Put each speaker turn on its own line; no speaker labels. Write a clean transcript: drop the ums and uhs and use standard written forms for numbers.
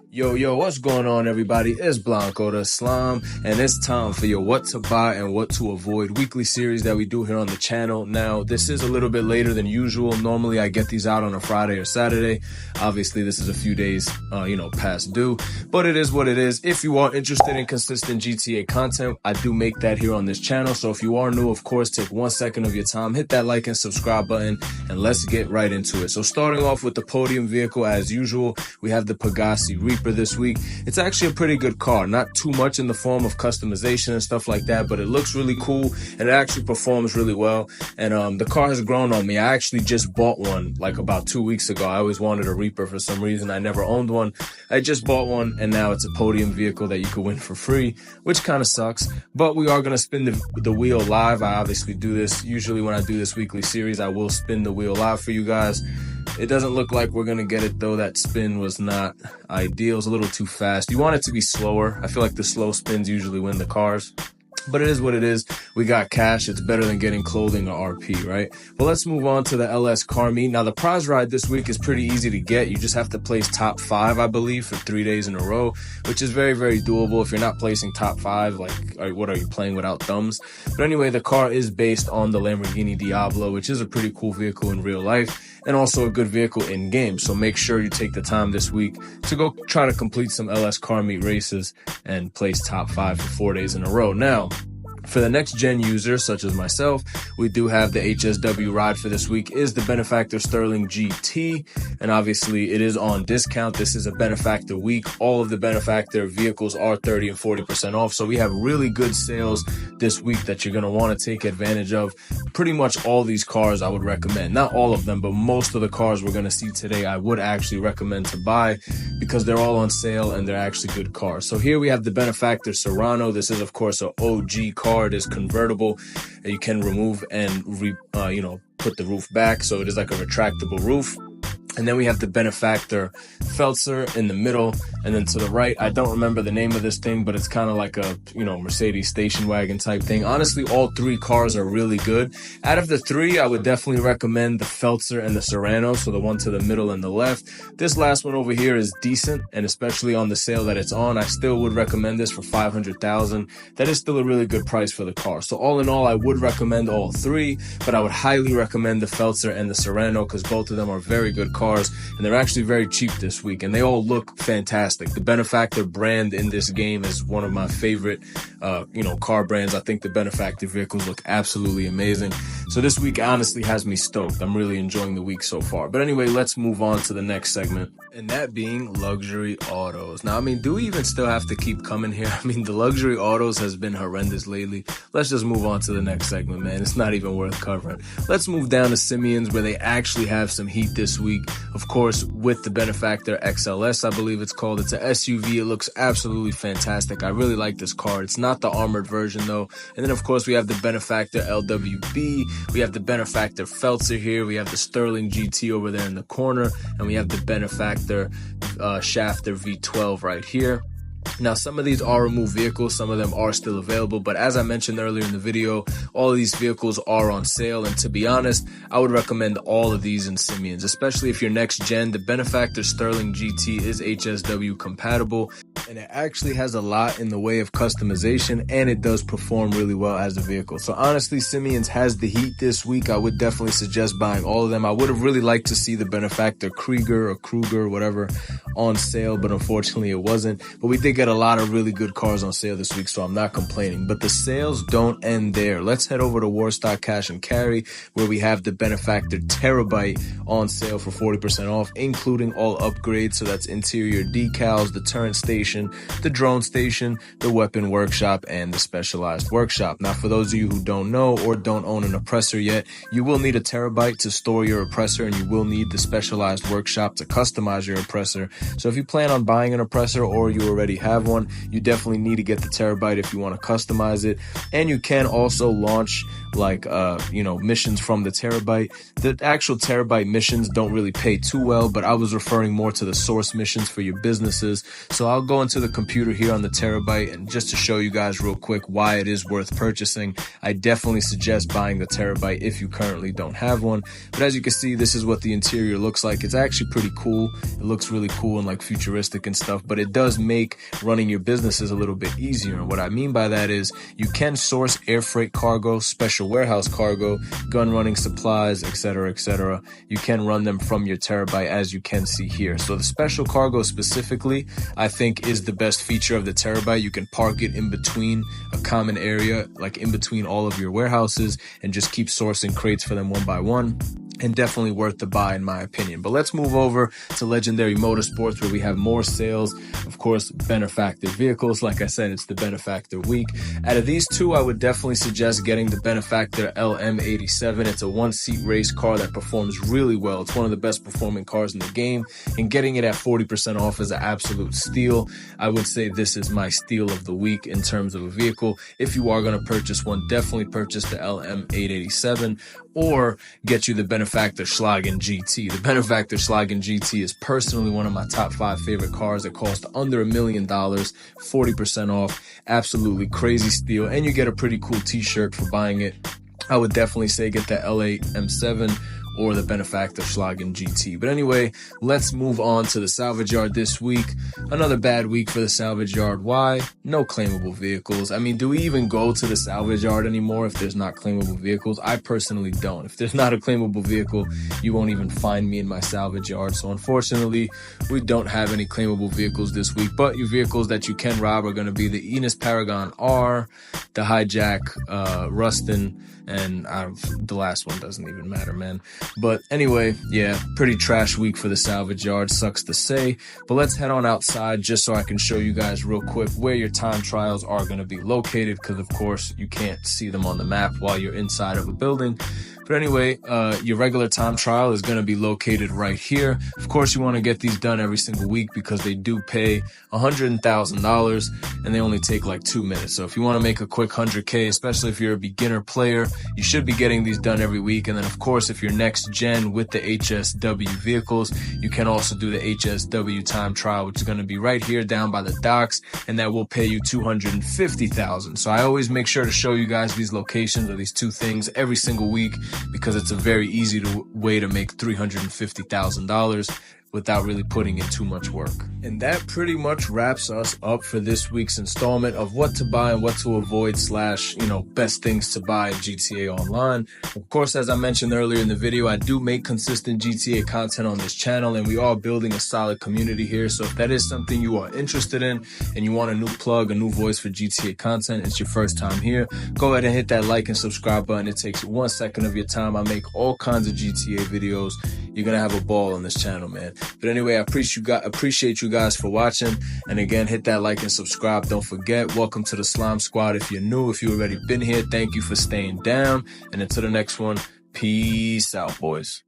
Yo, what's going on, everybody? It's Blanco the Slime, and it's time for your What to Buy and What to Avoid weekly series that we do here on the channel. Now, this is a little bit later than usual. Normally, I get these out on a Friday or Saturday. Obviously, this is a few days, past due, but it is what it is. If you are interested in consistent GTA content, I do make that here on this channel. So if you are new, of course, take 1 second of your time, hit that like and subscribe button, and let's get right into it. So starting off with the podium vehicle, as usual, we have the Pegassi Reaper this week. It's actually a pretty good car, not too much in the form of customization and stuff like that, but it looks really cool and it actually performs really well. And the car has grown on me. I actually just bought one like about 2 weeks ago. I always wanted a Reaper for some reason. I never owned one. I just bought one, and now it's a podium vehicle that you could win for free, which kind of sucks, but we are going to spin the wheel live. I obviously do this usually when I do this weekly series. I will spin the wheel live for you guys. It doesn't look like we're going to get it, though. That spin was not ideal. It's a little too fast. You want it to be slower. I feel like the slow spins usually win the cars. But it is what it is. We got cash. It's better than getting clothing or RP, right? But let's move on to the LS car meet. Now, the prize ride this week is pretty easy to get. You just have to place top 5, I believe, for 3 days in a row, which is very, very doable. If you're not placing top 5, what are you playing without thumbs? But anyway, the car is based on the Lamborghini Diablo, which is a pretty cool vehicle in real life and also a good vehicle in game. So make sure you take the time this week to go try to complete some LS car meet races and place top 5 for 4 days in a row. Now, for the next gen users such as myself, we do have the HSW ride for this week is the Benefactor Sterling GT, and obviously it is on discount. This is a Benefactor week. All of the Benefactor vehicles are 30 and 40% off, so we have really good sales this week that you're going to want to take advantage of. Pretty much all these cars I would recommend, not all of them, but most of the cars we're going to see today I would actually recommend to buy because they're all on sale and they're actually good cars. So here we have the Benefactor Serrano. This is of course an OG car. It is convertible. You can remove and put the roof back, so it is like a retractable roof. And then we have the Benefactor Feltzer in the middle. And then to the right, I don't remember the name of this thing, but it's kind of like a, Mercedes station wagon type thing. Honestly, all 3 cars are really good. Out of the 3, I would definitely recommend the Feltzer and the Serrano, so the one to the middle and the left. This last one over here is decent, and especially on the sale that it's on, I still would recommend this for $500,000. That is still a really good price for the car. So all in all, I would recommend all 3, but I would highly recommend the Feltzer and the Serrano because both of them are very good cars. And they're actually very cheap this week, and they all look fantastic. The Benefactor brand in this game is one of my favorite, car brands. I think the Benefactor vehicles look absolutely amazing. So this week honestly has me stoked. I'm really enjoying the week so far. But anyway, let's move on to the next segment, and that being luxury autos. Now, do we even still have to keep coming here? The luxury autos has been horrendous lately. Let's just move on to the next segment, man. It's not even worth covering. Let's move down to Simeon's, where they actually have some heat this week. Of course, with the Benefactor XLS, I believe it's called. It's an SUV. It looks absolutely fantastic. I really like this car. It's not the armored version, though. And then, of course, we have the Benefactor LWB. We have the Benefactor Feltzer here. We have the Sterling GT over there in the corner. And we have the Benefactor Shafter V12 right here. Now, some of these are removed vehicles, some of them are still available, but as I mentioned earlier in the video, all of these vehicles are on sale, and to be honest, I would recommend all of these in Simeon's, especially if you're next gen. The Benefactor Sterling GT is HSW compatible, and it actually has a lot in the way of customization, and it does perform really well as a vehicle. So honestly, Simeon's has the heat this week. I would definitely suggest buying all of them. I would have really liked to see the Benefactor Kruger, whatever, on sale, but unfortunately it wasn't. But we did get a lot of really good cars on sale this week, so I'm not complaining. But the sales don't end there. Let's head over to Warstock Cash and Carry, where we have the Benefactor Terabyte on sale for 40% off, including all upgrades. So that's interior decals, the turret station, the drone station, the weapon workshop, and the specialized workshop. Now, for those of you who don't know or don't own an oppressor yet, you will need a Terabyte to store your oppressor, and you will need the specialized workshop to customize your oppressor. So if you plan on buying an oppressor or you already have one, you definitely need to get the Terabyte if you want to customize it. And you can also launch missions from the Terabyte. The actual Terabyte missions don't really pay too well, but I was referring more to the source missions for your businesses. So I'll go onto the computer here on the Terabyte, and just to show you guys real quick why it is worth purchasing, I definitely suggest buying the Terabyte if you currently don't have one. But as you can see, this is what the interior looks like. It's actually pretty cool. It looks really cool and like futuristic and stuff, but it does make running your businesses a little bit easier. And what I mean by that is you can source air freight cargo, special warehouse cargo, gun running supplies, etc., etc. You can run them from your Terabyte, as you can see here. So the special cargo specifically, I think, is the best feature of the Terabyte. You can park it in between a common area, like in between all of your warehouses, and just keep sourcing crates for them one by one. And definitely worth the buy in my opinion. But let's move over to Legendary Motorsports, where we have more sales. Of course, Benefactor vehicles. Like I said, it's the Benefactor week. Out of these two, I would definitely suggest getting the Benefactor LM87. It's a one-seat race car that performs really well. It's one of the best performing cars in the game, and getting it at 40% off is an absolute steal. I would say this is my steal of the week in terms of a vehicle. If you are going to purchase one, definitely purchase the LM887 or get you the Benefactor Schlagen GT. The Benefactor Schlagen GT is personally one of my top 5 favorite cars. It costs under $1 million, 40% off. Absolutely crazy steal. And you get a pretty cool t-shirt for buying it. I would definitely say get the L8 M7 or the Benefactor Schlagen GT. But anyway, let's move on to the salvage yard this week. Another bad week for the salvage yard. Why? No claimable vehicles. I mean, do we even go to the salvage yard anymore if there's not claimable vehicles? I personally don't. If there's not a claimable vehicle, you won't even find me in my salvage yard. So unfortunately, we don't have any claimable vehicles this week. But your vehicles that you can rob are going to be the Enos Paragon R, the Hijack Rustin, and the last one doesn't even matter, man. But anyway, yeah, pretty trash week for the salvage yard, sucks to say. But let's head on outside just so I can show you guys real quick where your time trials are going to be located, because of course you can't see them on the map while you're inside of a building. But anyway, your regular time trial is going to be located right here. Of course, you want to get these done every single week because they do pay $100,000 and they only take like 2 minutes. So if you want to make a quick 100K, especially if you're a beginner player, you should be getting these done every week. And then of course, if you're next gen with the HSW vehicles, you can also do the HSW time trial, which is going to be right here down by the docks, and that will pay you $250,000. So I always make sure to show you guys these locations or these two things every single week, because it's a very easy way to make $350,000 without really putting in too much work. And that pretty much wraps us up for this week's installment of what to buy and what to avoid / best things to buy in GTA Online. Of course, as I mentioned earlier in the video, I do make consistent GTA content on this channel, and we are building a solid community here. So if that is something you are interested in and you want a new plug, a new voice for GTA content, it's your first time here, go ahead and hit that like and subscribe button. It takes 1 second of your time. I make all kinds of GTA videos. You're going to have a ball on this channel, man. But anyway, I appreciate you guys for watching. And again, hit that like and subscribe. Don't forget, welcome to the Slime Squad. If you're new, if you've already been here, thank you for staying down. And until the next one, peace out, boys.